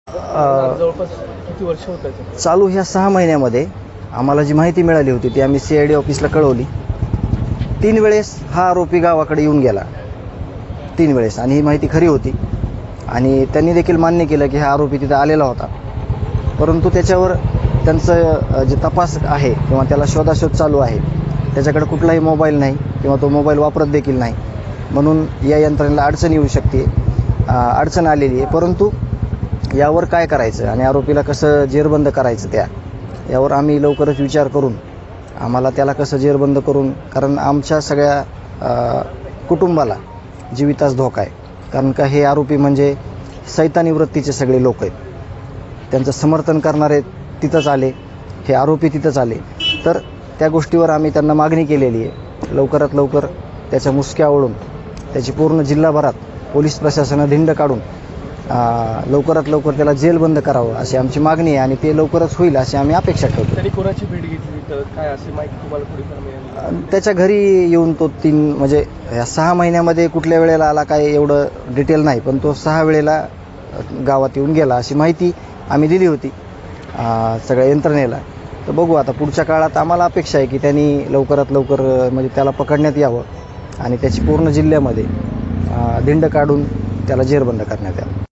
जवळपास किती वर्ष होत आहेत? चालू ह्या 6 महिन्यामध्ये आम्हाला जी माहिती मिळाली होती ती आम्ही CID ऑफिसला कळवली. 3 वेळेस हा आरोपी गावाकडे येऊन गेला, 3 वेळेस, आणि ही माहिती खरी होती. आणि त्यांनी देखील मान्य केलं की हा आरोपी तिथं आलेला होता. परंतु त्याच्यावर त्यांचं जे तपास आहे किंवा त्याला शोधाशोध चालू आहे, त्याच्याकडे कुठलाही मोबाईल नाही किंवा तो मोबाईल वापरत देखील नाही. म्हणून या यंत्रणेला अडचण येऊ शकते, अडचण आलेली आहे. परंतु यावर काय करायचं आणि आरोपीला कसं जेरबंद करायचं यावर आम्ही लवकरच विचार करून आम्हाला त्याला कसं जेरबंद करून, कारण आमच्या सगळ्या कुटुंबाला जीवितास धोका आहे. कारण का हे आरोपी म्हणजे सैतानी वृत्तीचे सगळे लोक आहेत. त्यांचं समर्थन करणारे तिथंच आले, हे आरोपी तिथंच आले. तर त्या गोष्टीवर आम्ही त्यांना मागणी केलेली आहे. लवकरात लवकर त्याच्या मुसक्या ओढून त्याची पूर्ण जिल्हाभरात पोलीस प्रशासनानं धिंड काढून लवकरात लवकर त्याला जेलबंद करावं अशी आमची मागणी आहे. आणि ते लवकरच होईल अशी आम्ही अपेक्षा ठेवतो. त्यांनी कोणाची भेट घेतली तर काय अशी माहिती तुम्हाला थोडीफार मिळाली? त्याच्या घरी येऊन तो म्हणजे ह्या 6 महिन्यामध्ये कुठल्या वेळेला आला काय एवढं डिटेल नाही, पण तो 6 वेळेला गावात येऊन गेला अशी माहिती आम्ही दिली होती सगळ्या यंत्रणेला. तर बघू आता पुढच्या काळात आम्हाला अपेक्षा आहे की त्यांनी लवकरात लवकर म्हणजे त्याला पकडण्यात यावं आणि त्याची पूर्ण जिल्ह्यामध्ये धिंड काढून त्याला जेरबंद करण्यात यावं.